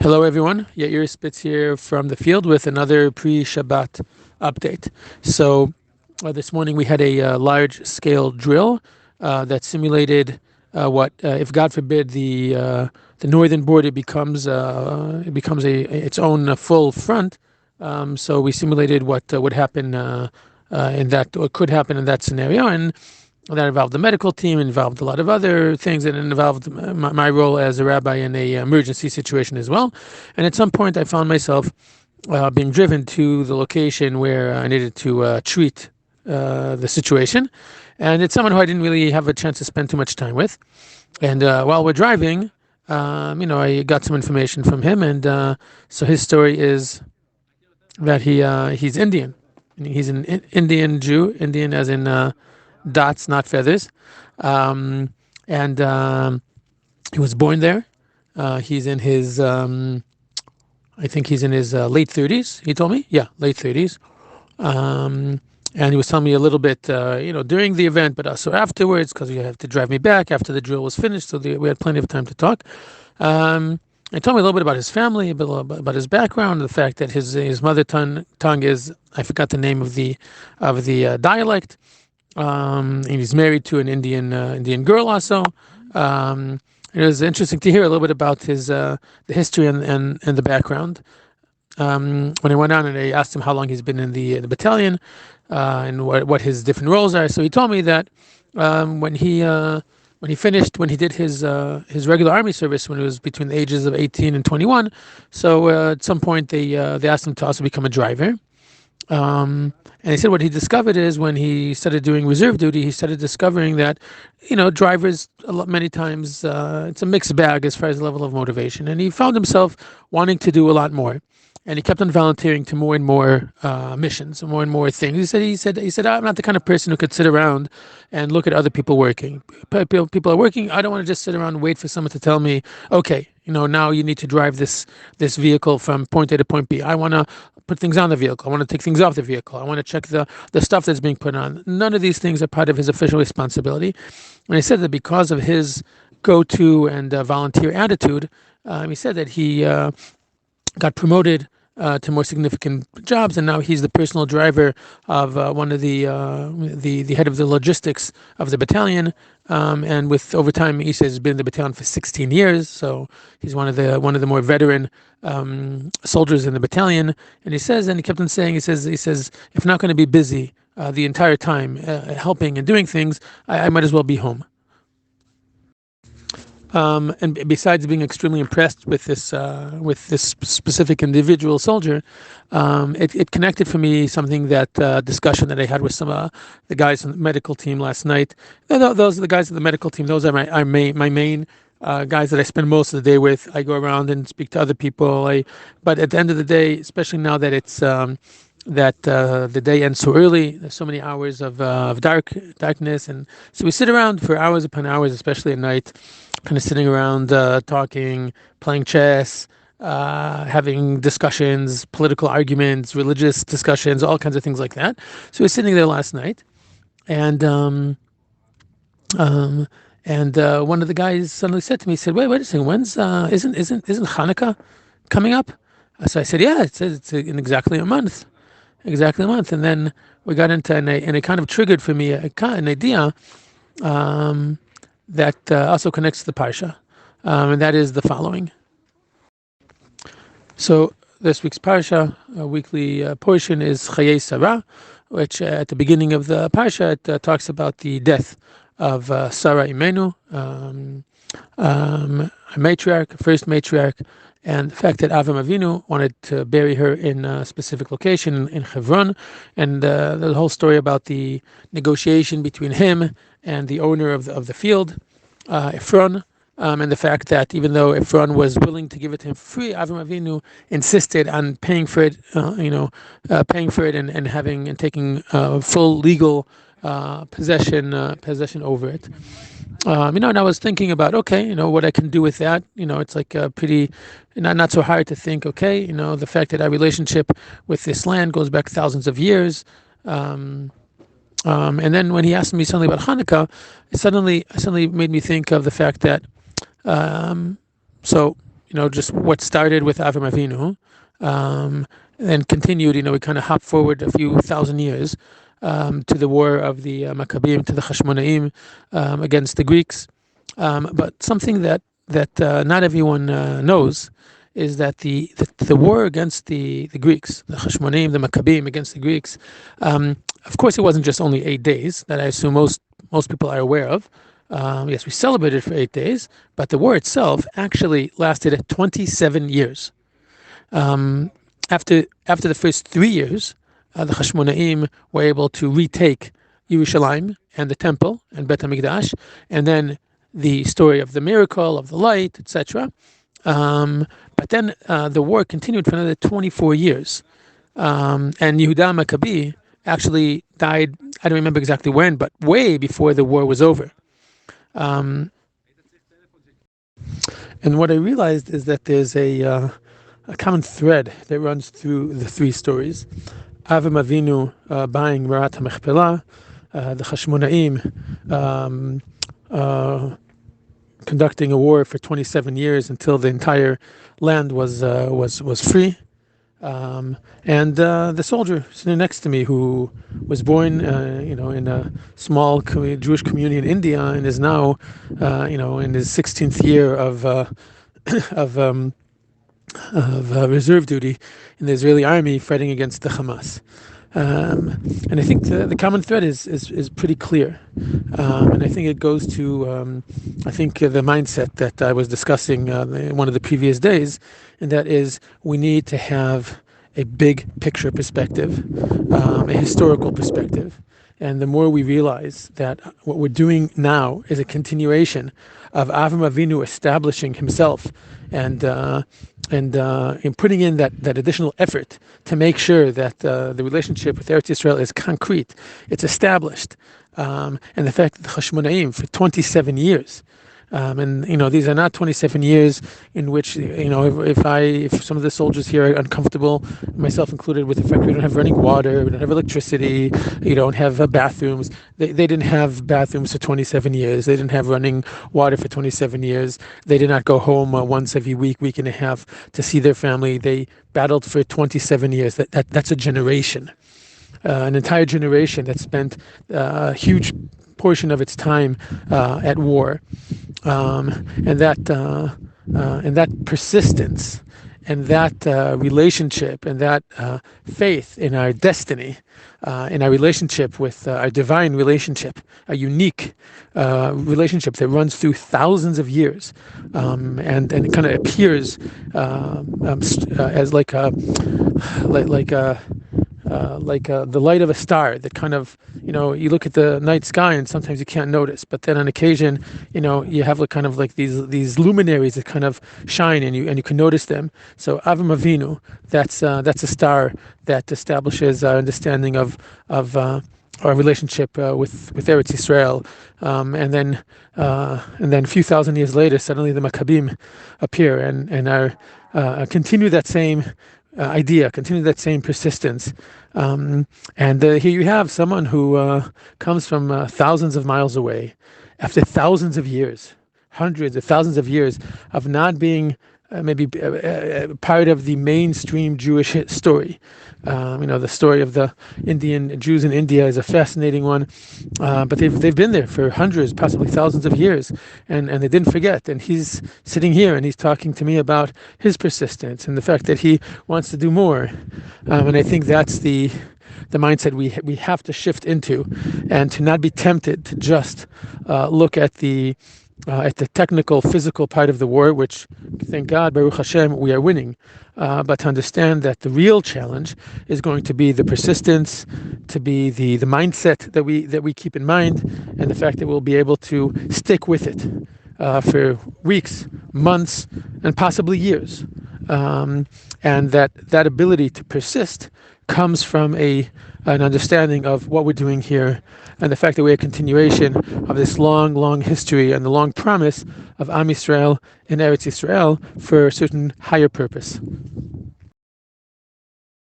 Hello, everyone. Yair Spitz here from the field with another pre-Shabbat update. So, this morning we had a large-scale drill that simulated what, if God forbid, the northern border becomes its own full front. So we simulated what would happen in that, or could happen in that scenario, and that involved the medical team, involved a lot of other things, and it involved my role as a rabbi in a emergency situation as well. And at some point, I found myself being driven to the location where I needed to treat the situation. And it's someone who I didn't really have a chance to spend too much time with. And while we're driving, I got some information from him, and so his story is that he's Indian. He's an Indian Jew, Indian as in dots, not feathers. And He was born there. He's in his, I think he's in his late 30s, he told me. Yeah, late 30s. And he was telling me a little bit, during the event, but also afterwards, because he had to drive me back after the drill was finished. So we had plenty of time to talk. He told me a little bit about his family, about his background, the fact that his mother tongue is, I forgot the name of the dialect. And he's married to an Indian girl also. It was interesting to hear a little bit about his the history and the background. When I went on and I asked him how long he's been in the battalion and what his different roles are, so he told me that when he did his regular army service when he was between the ages of 18 and 21, so at some point they asked him to also become a driver. And he said what he discovered is when he started doing reserve duty, he started discovering that, drivers many times it's a mixed bag as far as the level of motivation, and he found himself wanting to do a lot more. And he kept on volunteering to more and more missions, more and more things. He said, I'm not the kind of person who could sit around and look at other people working. People are working. I don't want to just sit around and wait for someone to tell me, okay, now you need to drive this vehicle from point A to point B. I want to put things on the vehicle. I want to take things off the vehicle. I want to check the stuff that's being put on. None of these things are part of his official responsibility. And he said that because of his go-to and volunteer attitude, he said that he got promoted to more significant jobs, and now he's the personal driver of one of the head of the logistics of the battalion. And with over time, he says he's been in the battalion for 16 years, so he's one of the more veteran soldiers in the battalion. And he kept on saying, he says, if not going to be busy the entire time helping and doing things, I might as well be home. And besides being extremely impressed with this specific individual soldier, it connected for me something that discussion that I had with some the guys on the medical team last night. Those are the guys of the medical team. Those are my main guys that I spend most of the day with. I go around and speak to other people. But at the end of the day, especially now that it's the day ends so early, there's so many hours of darkness, and so we sit around for hours upon hours, especially at night, kind of sitting around talking, playing chess, having discussions, political arguments, religious discussions, all kinds of things like that. So we were sitting there last night, and one of the guys suddenly said to me, he said, wait a second, when's isn't Hanukkah coming up? So I said, yeah, it's in exactly a month. Exactly a month. And then we got into, and it kind of triggered for me an idea that also connects to the Parsha, and that is the following. So this week's Parsha, weekly portion, is Chayei Sarah, which at the beginning of the Parsha, it talks about the death of Sarah Imenu, a matriarch, first matriarch, and the fact that Avram Avinu wanted to bury her in a specific location in Hebron, and the whole story about the negotiation between him and the owner of the field, Ephron, and the fact that even though Ephron was willing to give it to him free, Avram Avinu insisted on paying for it, and having and taking full legal possession over it. And I was thinking about, what I can do with that. It's like pretty, not so hard to think, the fact that our relationship with this land goes back thousands of years. And then when he asked me something about Hanukkah, it suddenly made me think of the fact that, just what started with Avram Avinu, and continued. We kind of hop forward a few thousand years to the war of the Maccabim, to the Hashmonaim against the Greeks. But something that not everyone knows is that the war against the Greeks, the Hashmonaim, the Maccabim against the Greeks, of course, it wasn't just only 8 days that I assume most people are aware of. Yes, we celebrated for 8 days, but the war itself actually lasted 27 years. After the first 3 years, the Hashmonaim were able to retake Yerushalayim and the temple and Bet HaMikdash, and then the story of the miracle of the light, etc. But then the war continued for another 24 years, and Yehuda Maccabi actually died. I don't remember exactly when, but way before the war was over. And what I realized is that there's a common thread that runs through the three stories. Avram Avinu buying Marat HaMechpelah, the Hashmonaim conducting a war for 27 years until the entire land was free, and the soldier sitting next to me who was born in a small Jewish community in India and is now in his 16th year of reserve duty in the Israeli army fighting against the Hamas. And I think the common thread is pretty clear, and I think it goes to the mindset that I was discussing in one of the previous days, and that is we need to have a big picture perspective, a historical perspective. And the more we realize that what we're doing now is a continuation of Avram Avinu establishing himself and in putting in that additional effort to make sure that the relationship with Eretz Yisrael is concrete, it's established, and the fact that the Hashmonaim for 27 years. And these are not 27 years in which if some of the soldiers here are uncomfortable, myself included, with the fact we don't have running water, we don't have electricity, you don't have bathrooms. They didn't have bathrooms for 27 years. They didn't have running water for 27 years. They did not go home once every week and a half to see their family. They battled for 27 years. That's a generation, an entire generation that spent a huge portion of its time at war, and that persistence and that relationship and that faith in our destiny, in our relationship with our divine relationship, a unique relationship that runs through thousands of years, and it kind of appears as like the light of a star that kind of, you look at the night sky and sometimes you can't notice, but then on occasion, you have these luminaries that kind of shine and you can notice them. So Avram Avinu, that's a star that establishes our understanding of our relationship with Eretz Yisrael, and then a few thousand years later, suddenly the Maccabim appear and continue that same idea, continue that same persistence. And here you have someone who comes from thousands of miles away, after thousands of years, hundreds of thousands of years of not being maybe part of the mainstream Jewish story. The story of the Indian Jews in India is a fascinating one, but they've been there for hundreds, possibly thousands of years, and they didn't forget. And he's sitting here and he's talking to me about his persistence and the fact that he wants to do more. And I think that's the mindset we have to shift into, and to not be tempted to just look at the technical, physical part of the war, which, thank God, Baruch Hashem, we are winning. But to understand that the real challenge is going to be the persistence, to be the mindset that we keep in mind, and the fact that we'll be able to stick with it for weeks, months, and possibly years. And that ability to persist comes from an understanding of what we're doing here, and the fact that we're a continuation of this long, long history and the long promise of Am Yisrael and Eretz Yisrael for a certain higher purpose.